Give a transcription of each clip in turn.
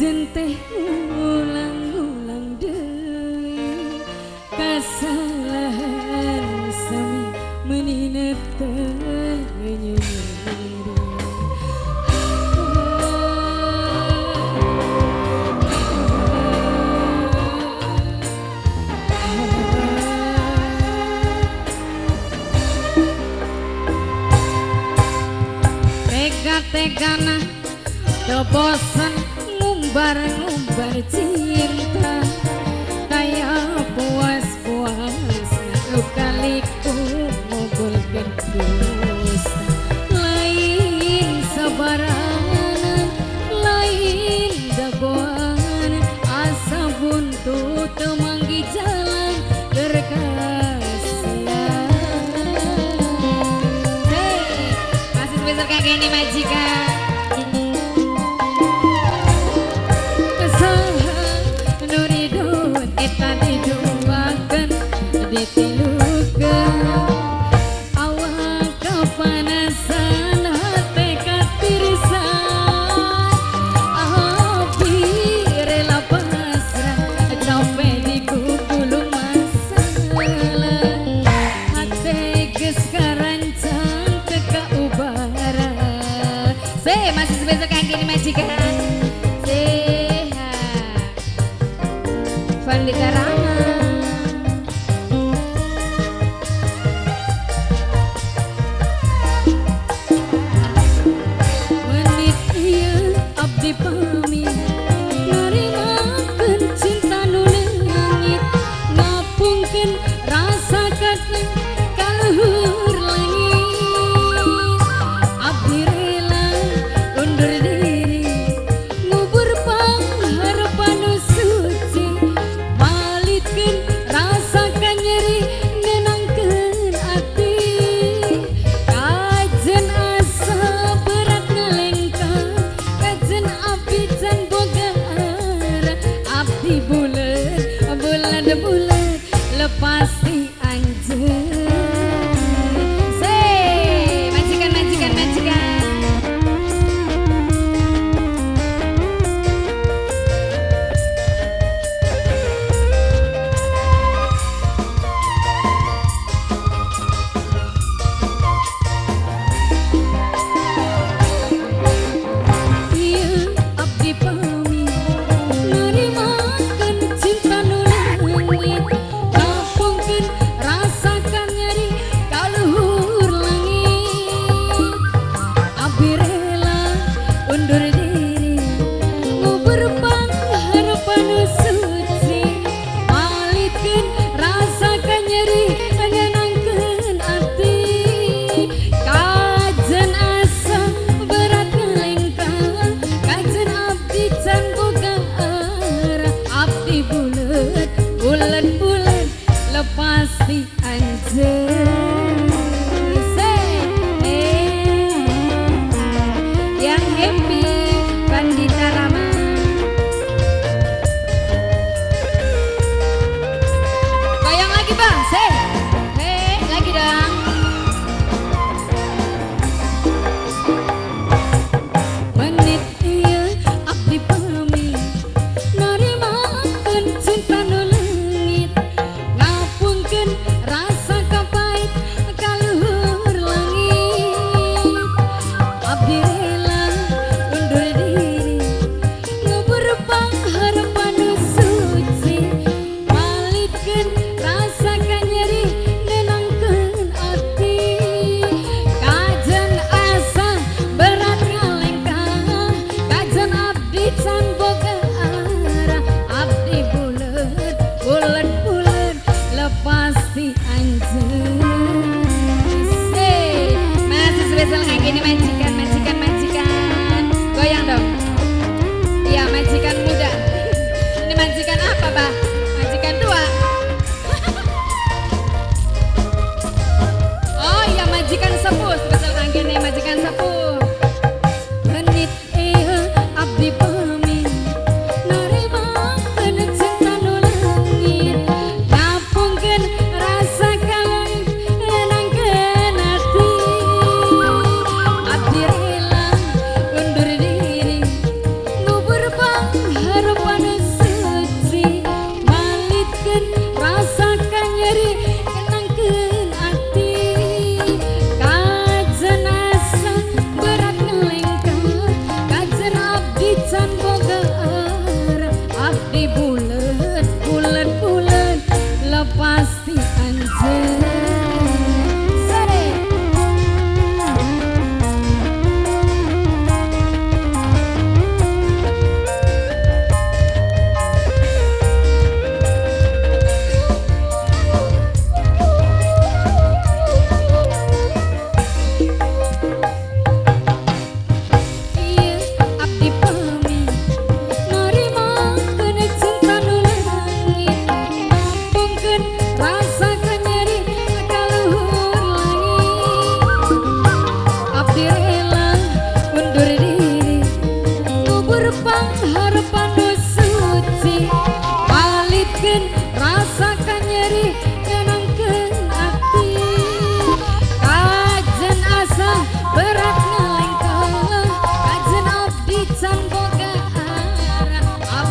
Jenteh ulang-ulang deui kasalahan sami menina teu nyeri. Tega-tegana do bosan ngumbar-ngumbar cinta kayak puas-puasnya lukaliku ngugulkan dusta lain sabarangan lain dagoan asa buntu temanggi jalan berkasihan. Hey, masih spesial kayak gini majikan. Awak kepanasan hati katirsan api rela pasrah capek di gulung masalah hati geus karancang kekaubara. Masih sebesar kayak gini majikan. Sehat Fandi Karangan. Pami narimakeun cinta nu leungit ngapungkeun rasa kadang kaluhur langit abdi rela undur diri ngubur pangharapan nu suci balitkeun rasa kanyeri nenangkeun ati kajen asa berat ngalengkang kajen abdi can boga arah abdi bulan lepas di anjeun. Majikan bulan lepas di anjeun. Yang happy Pandita Rama. Goyang lagi bang, lagi dong. Menit ieu abdi pami narimakeun cinta nu leungit ngapungkeun rasa kapai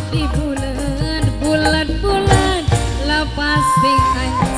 abdi bulan bulan bulan lepas sing